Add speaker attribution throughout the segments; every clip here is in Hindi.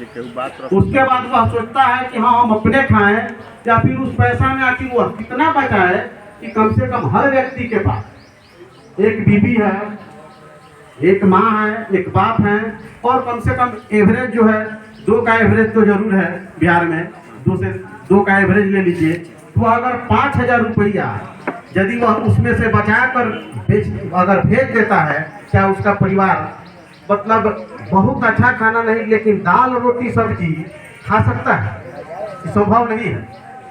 Speaker 1: उसके बाद वह सोचता है कि हाँ हम अपने खाएं, या फिर उस पैसा में आखिर वह कितना बचा है कि कम से कम हर व्यक्ति के पास एक बीबी है, एक माँ है, एक बाप है, और कम से कम एवरेज जो है 2 का एवरेज तो जरूर है बिहार में, 2 का एवरेज ले लीजिए। तो अगर 5,000 रुपया यदि वह उसमें से बचा कर अगर भेज देता है, क्या उसका परिवार मतलब बहुत अच्छा खाना नहीं लेकिन दाल रोटी सब्जी खा सकता है? संभव नहीं है।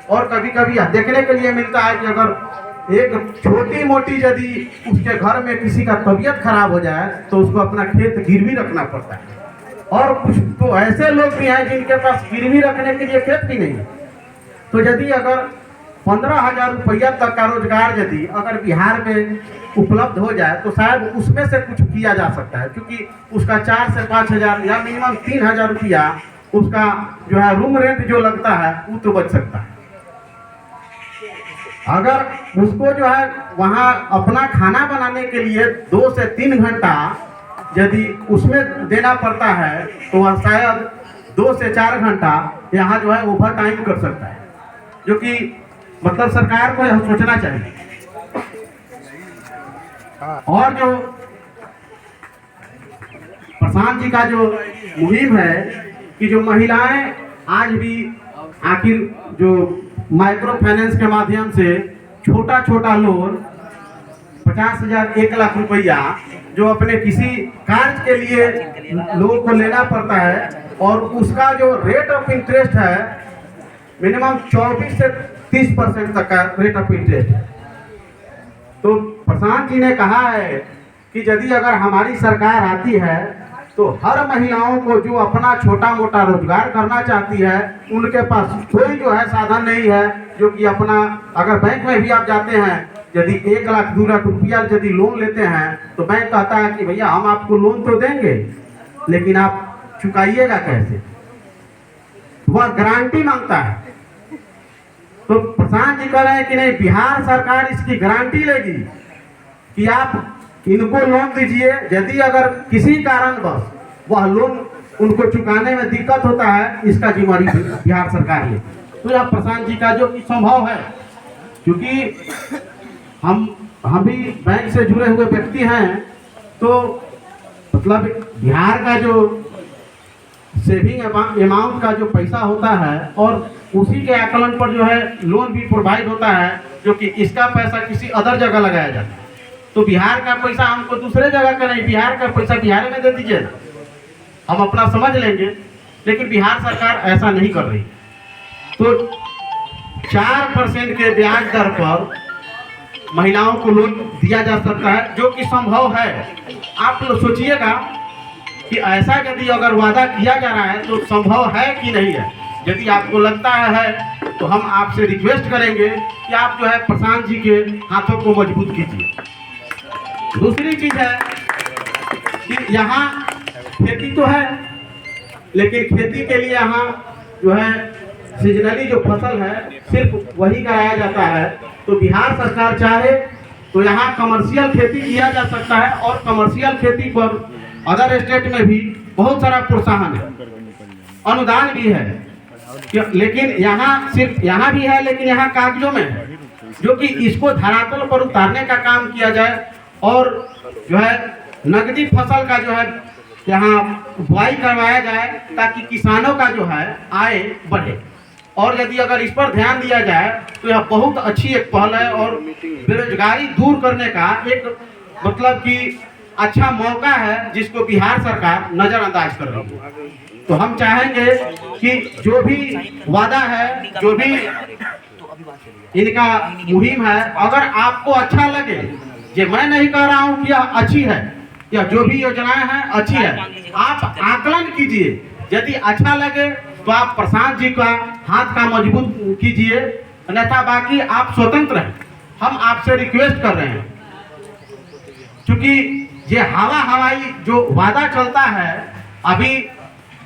Speaker 1: और कभी कभी देखने के लिए मिलता है कि अगर एक छोटी मोटी यदि उसके घर में किसी का तबीयत खराब हो जाए तो उसको अपना खेत गिरवी रखना पड़ता है। और कुछ तो ऐसे लोग भी हैं जिनके पास गिरवी रखने के लिए खेत भी नहीं है। तो यदि अगर 15,000 रुपया तक का रोजगार यदि अगर बिहार में उपलब्ध हो जाए तो शायद उसमें से कुछ किया जा सकता है, क्योंकि उसका 4 से 5,000 या मिनिमम 3,000 रुपया उसका जो है रूम रेंट जो लगता है वो तो बच सकता है। अगर उसको जो है वहाँ अपना खाना बनाने के लिए 2 से 3 घंटा यदि उसमें देना पड़ता है तो वह शायद 2 से 4 घंटा यहाँ जो है ओवर टाइम कर सकता है, जो कि मतलब सरकार को यह सोचना चाहिए। और जो प्रशांत जी का जो मुहिम है कि जो महिलाएं आज भी आखिर जो माइक्रो फाइनेंस के माध्यम से छोटा छोटा लोन 50,000 1 लाख रुपया जो अपने किसी कार्य के लिए लोगों को लेना पड़ता है, और उसका जो रेट ऑफ इंटरेस्ट है मिनिमम 24 से 30% तक का रेट ऑफ इंटरेस्ट है। तो प्रशांत जी ने कहा है कि यदि अगर हमारी सरकार आती है तो हर महिलाओं को जो अपना छोटा मोटा रोजगार करना चाहती है उनके पास कोई जो है साधन नहीं है, जो कि अपना अगर बैंक में भी आप जाते हैं यदि 1 लाख 2 लाख रुपया यदि लोन लेते हैं तो बैंक कहता है कि भैया हम आपको लोन तो देंगे लेकिन आप चुकाइएगा कैसे, वह गारंटी मांगता है। तो प्रशांत जी कह रहे हैं कि नहीं, बिहार सरकार इसकी गारंटी लेगी कि आप इनको लोन दीजिए, यदि अगर किसी कारणवश वह लोन उनको चुकाने में दिक्कत होता है इसका जिम्मेदारी बिहार सरकार ले। तो यह प्रशांत जी का जो कि संभव है, क्योंकि हम भी बैंक से जुड़े हुए व्यक्ति हैं, तो मतलब बिहार का जो सेविंग अमाउंट का जो पैसा होता है और उसी के आकलन पर जो है लोन भी प्रोवाइड होता है, जो कि इसका पैसा किसी अदर जगह लगाया जाता है। तो बिहार का पैसा हमको दूसरे जगह का नहीं, बिहार का पैसा बिहार में दे दीजिए, हम अपना समझ लेंगे। लेकिन बिहार सरकार ऐसा नहीं कर रही। तो 4% के ब्याज दर पर महिलाओं को लोन दिया जा सकता है, जो कि संभव है। आप लोग सोचिएगा कि ऐसा यदि अगर वादा किया जा रहा है तो संभव है कि नहीं है। यदि आपको लगता है तो हम आपसे रिक्वेस्ट करेंगे कि आप जो है प्रशांत जी के हाथों को मजबूत कीजिए। दूसरी चीज है कि यहाँ खेती तो है, लेकिन खेती के लिए यहाँ जो है सीजनली जो फसल है सिर्फ वही कराया जाता है। तो बिहार सरकार चाहे तो यहाँ कमर्शियल खेती किया जा सकता है, और कमर्शियल खेती पर अदर स्टेट में भी बहुत सारा प्रोत्साहन है, अनुदान भी है, लेकिन यहाँ सिर्फ यहाँ भी है लेकिन यहाँ कागजों में है, जो कि इसको धरातल पर उतारने का काम किया जाए और जो है नकदी फसल का जो है यहाँ बुआई करवाया जाए ताकि किसानों का जो है आय बढ़े। और यदि अगर इस पर ध्यान दिया जाए तो यह बहुत अच्छी एक पहल है और बेरोजगारी दूर करने का एक मतलब कि अच्छा मौका है जिसको बिहार सरकार नजरअंदाज कर रही है। तो हम चाहेंगे कि जो भी वादा है, जो भी इनका मुहिम है, अगर आपको अच्छा लगे, ये मैं नहीं कह रहा हूँ कि यह अच्छी है या जो भी योजनाएं हैं अच्छी है, आप आकलन कीजिए। यदि अच्छा लगे तो आप प्रशांत जी का हाथ का मजबूत कीजिए, अन्यथा बाकी आप स्वतंत्र हैं। हम आपसे रिक्वेस्ट कर रहे हैं, क्योंकि ये हवाई जो वादा चलता है अभी,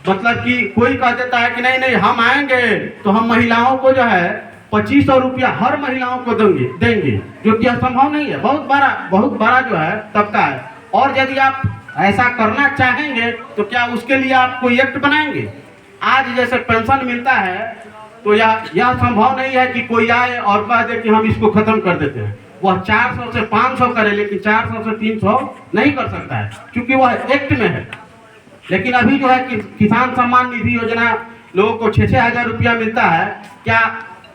Speaker 1: मतलब कि कोई कह देता है कि नहीं नहीं हम आएंगे तो हम महिलाओं को जो है 2500 रुपया हर महिलाओं को देंगे, जो कि संभव नहीं है। बहुत बड़ा जो है तबका है। और यदि आप ऐसा करना चाहेंगे तो क्या उसके लिए आप कोई एक्ट बनाएंगे? आज जैसे पेंशन मिलता है तो यह संभव नहीं है कि कोई आए और कह दे कि हम इसको खत्म कर देते हैं। वह 400 से 500 करे, लेकिन 400 से 300 नहीं कर सकता है, क्योंकि वह एक्ट में है। लेकिन अभी जो है कि किसान सम्मान निधि योजना लोगों को 6-6 हज़ार रुपया मिलता है। क्या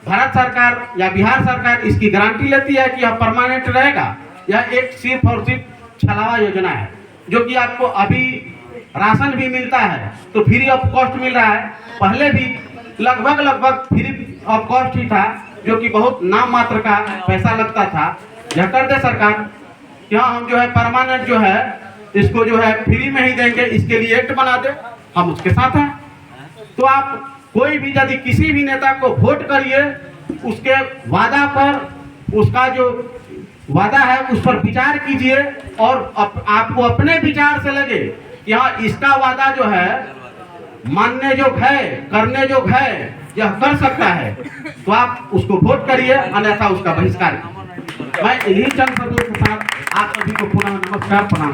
Speaker 1: भारत सरकार या बिहार सरकार इसकी गारंटी लेती है कि यह परमानेंट रहेगा? यह एक सिर्फ और सिर्फ छलावा योजना है, जो कि आपको अभी राशन भी मिलता है तो फ्री ऑफ कॉस्ट मिल रहा है। पहले भी लगभग फ्री ऑफ कॉस्ट ही था, जो कि बहुत नाम मात्र का पैसा लगता था। यह कर दे सरकार कि हाँ, हम जो है परमानेंट जो है इसको जो है फ्री में ही देंगे, इसके लिए एक्ट बना दे, हम उसके साथ हैं। तो आप कोई भी यदि किसी भी नेता को वोट करिए, उसके वादा पर, उसका जो वादा है उस पर विचार कीजिए, और आपको अपने विचार से लगे कि हाँ, इसका वादा जो है मानने जोग है, करने जोग है, यह कर सकता है, तो आप उसको वोट करिए, अन्यथा उसका बहिष्कार कीजिए। मैं इन्हीं चंद शब्दों के साथ आप सभी को पुनः नमस्कार, प्रणाम।